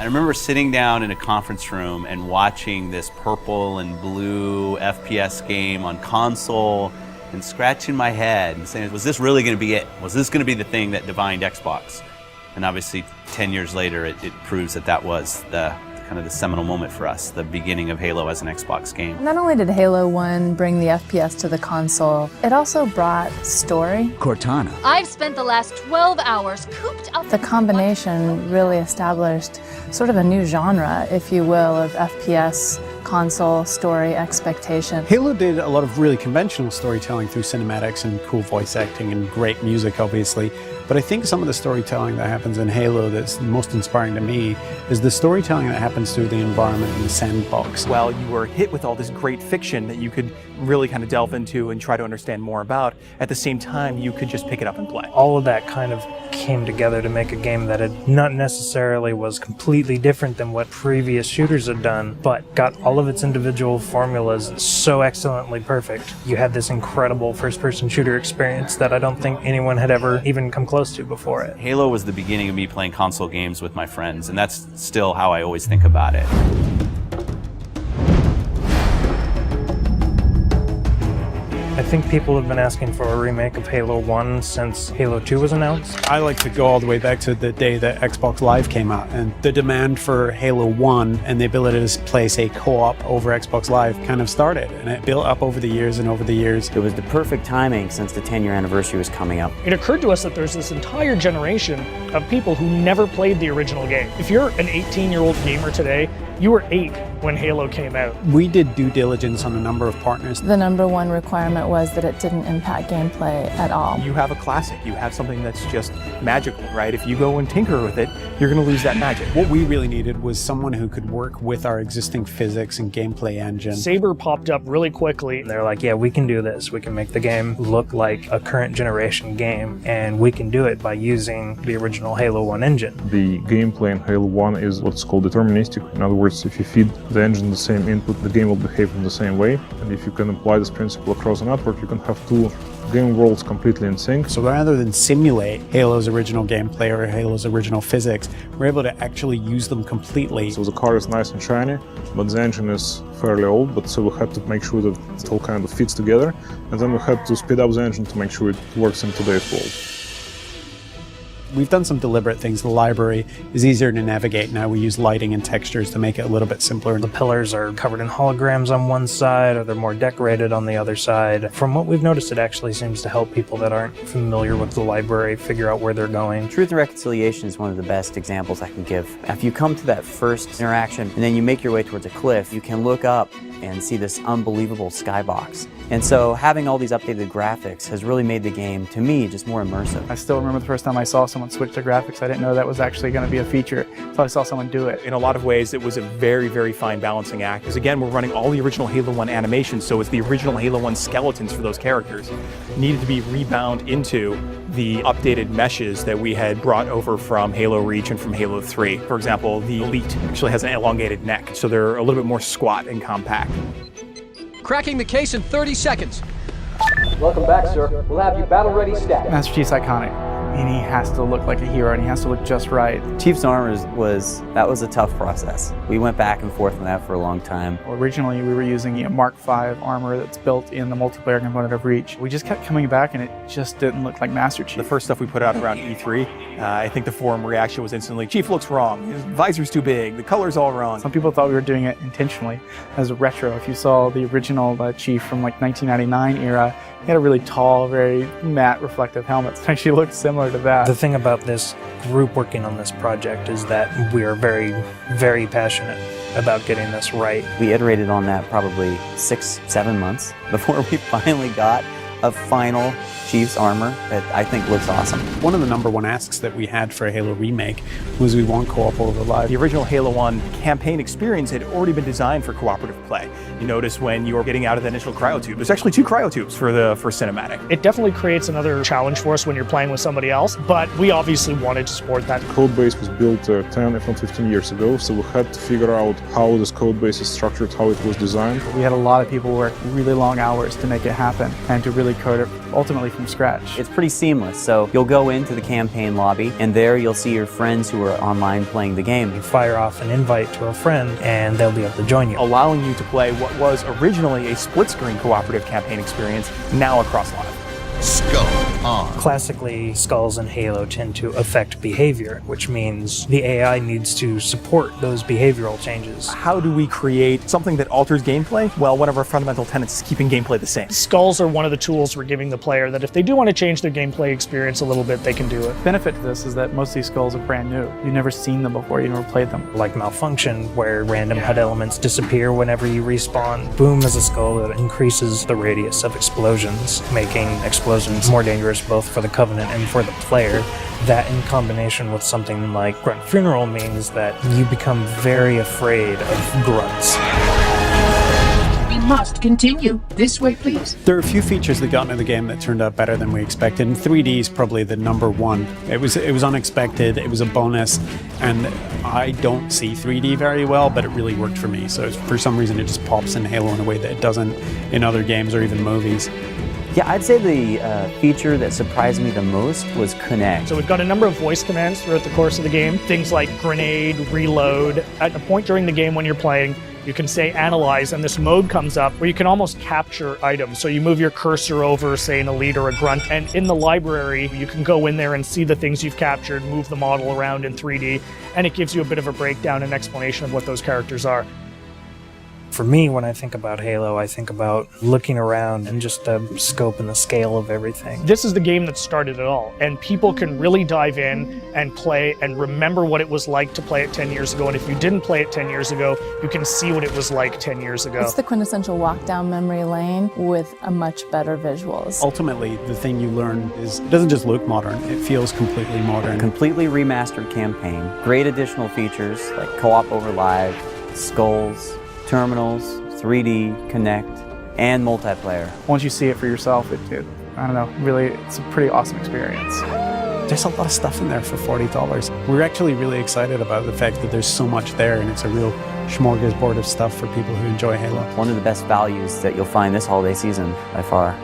I remember sitting down in a conference room and watching this purple and blue FPS game on console and scratching my head and saying, was this really going to be it? Was this going to be the thing that defined Xbox? And obviously 10 years later, it proves that that was the kind of the seminal moment for us, the beginning of Halo as an Xbox game. Not only did Halo 1 bring the FPS to the console, it also brought story. Cortana. I've spent the last 12 hours cooped up. The combination really established sort of a new genre, if you will, of FPS console story expectation. Halo did a lot of really conventional storytelling through cinematics and cool voice acting and great music, obviously. But I think some of the storytelling that happens in Halo that's most inspiring to me is the storytelling that happens through the environment in the sandbox. Well, you were hit with all this great fiction that you could really kind of delve into and try to understand more about. At the same time, you could just pick it up and play. All of that kind of came together to make a game that had not necessarily was completely different than what previous shooters had done, but got all of its individual formulas so excellently perfect. You had this incredible first-person shooter experience that I don't think anyone had ever even come close to before it. Halo was the beginning of me playing console games with my friends, and that's still how I always think about it. I think people have been asking for a remake of Halo 1 since Halo 2 was announced. I like to go all the way back to the day that Xbox Live came out, and the demand for Halo 1 and the ability to play, say, co-op over Xbox Live kind of started, and it built up over the years and over the years. It was the perfect timing since the 10-year anniversary was coming up. It occurred to us that there's this entire generation of people who never played the original game. If you're an 18-year-old gamer today, you were 8 when Halo came out. We did due diligence on a number of partners. The number one requirement was that it didn't impact gameplay at all. You have a classic. You have something that's just magical, right? If you go and tinker with it, you're going to lose that magic. What we really needed was someone who could work with our existing physics and gameplay engine. Saber popped up really quickly. They're like, yeah, we can do this. We can make the game look like a current generation game, and we can do it by using the original Halo 1 engine. The gameplay in Halo 1 is what's called deterministic. In other words, if you feed the engine the same input, the game will behave in the same way. And if you can apply this principle across a network, you can have two game worlds completely in sync. So rather than simulate Halo's original gameplay or Halo's original physics, we're able to actually use them completely. So the car is nice and shiny, but the engine is fairly old, but so we had to make sure that it all kind of fits together. And then we had to speed up the engine to make sure it works in today's world. We've done some deliberate things. The library is easier to navigate now. We use lighting and textures to make it a little bit simpler. The pillars are covered in holograms on one side, or they're more decorated on the other side. From what we've noticed, it actually seems to help people that aren't familiar with the library figure out where they're going. Truth and Reconciliation is one of the best examples I can give. If you come to that first interaction and then you make your way towards a cliff, you can look up and see this unbelievable skybox. And so having all these updated graphics has really made the game, to me, just more immersive. I still remember the first time I saw someone switch their graphics. I didn't know that was actually going to be a feature until I saw someone do it. In a lot of ways, it was a very, very fine balancing act. Because again, we're running all the original Halo 1 animations, so it's the original Halo 1 skeletons for those characters. Needed to be rebound into the updated meshes that we had brought over from Halo Reach and from Halo 3. For example, the Elite actually has an elongated neck, so they're a little bit more squat and compact. Cracking the case in 30 seconds. Welcome back, sir. We'll have you battle ready stat. Master Chief's iconic, and he has to look like a hero, and he has to look just right. Chief's armor was a tough process. We went back and forth on that for a long time. Originally, we were using a Mark V armor that's built in the multiplayer component of Reach. We just kept coming back, and it just didn't look like Master Chief. The first stuff we put out around E3, I think the forum reaction was instantly, Chief looks wrong, his visor's too big, the color's all wrong. Some people thought we were doing it intentionally as a retro. If you saw the original Chief from like 1999 era, he had a really tall, very matte reflective helmet. It actually looked similar to that. The thing about this group working on this project is that we are very, very passionate about getting this right. We iterated on that probably 6-7 months before we finally got a final Chief's armor that I think looks awesome. One of the number one asks that we had for a Halo remake was we want co-op over live. The original Halo 1 campaign experience had already been designed for cooperative play. You notice when you're getting out of the initial cryotube, there's actually 2 cryotubes for cinematic. It definitely creates another challenge for us when you're playing with somebody else, but we obviously wanted to support that. Code base was built 10, if not 15 years ago, so we had to figure out how this code base is structured, how it was designed. We had a lot of people work really long hours to make it happen and to really code it ultimately from scratch. It's pretty seamless. So you'll go into the campaign lobby, and there you'll see your friends who are online playing the game. You fire off an invite to a friend, and they'll be able to join you, allowing you to play what was originally a split-screen cooperative campaign experience, now across live. Skull on. Classically, skulls in Halo tend to affect behavior, which means the AI needs to support those behavioral changes. How do we create something that alters gameplay? Well, one of our fundamental tenets is keeping gameplay the same. Skulls are one of the tools we're giving the player that if they do want to change their gameplay experience a little bit, they can do it. Benefit to this is that most of these skulls are brand new. You've never seen them before, you never played them. Like Malfunction, where random HUD elements disappear whenever you respawn. Boom is a skull that increases the radius of explosions, making explosions more dangerous both for the Covenant and for the player. That in combination with something like Grunt Funeral means that you become very afraid of grunts. We must continue. This way, please. There are a few features that got into the game that turned out better than we expected, and 3D is probably the number one. It was unexpected, it was a bonus, and I don't see 3D very well, but it really worked for me. So for some reason it just pops in Halo in a way that it doesn't in other games or even movies. Yeah, I'd say the feature that surprised me the most was Connect. So we've got a number of voice commands throughout the course of the game. Things like grenade, reload. At a point during the game when you're playing, you can say analyze, and this mode comes up where you can almost capture items. So you move your cursor over, say, an elite or a grunt, and in the library, you can go in there and see the things you've captured, move the model around in 3D, and it gives you a bit of a breakdown and explanation of what those characters are. For me, when I think about Halo, I think about looking around and just the scope and the scale of everything. This is the game that started it all, and people can really dive in and play and remember what it was like to play it 10 years ago, and if you didn't play it 10 years ago, you can see what it was like 10 years ago. It's the quintessential walk down memory lane with a much better visuals. Ultimately, the thing you learn is it doesn't just look modern, it feels completely modern. Completely remastered campaign, great additional features like co-op over live, skulls, terminals, 3D, Connect, and multiplayer. Once you see it for yourself, I don't know, really, it's a pretty awesome experience. There's a lot of stuff in there for $40. We're actually really excited about the fact that there's so much there, and it's a real smorgasbord of stuff for people who enjoy Halo. One of the best values that you'll find this holiday season by far.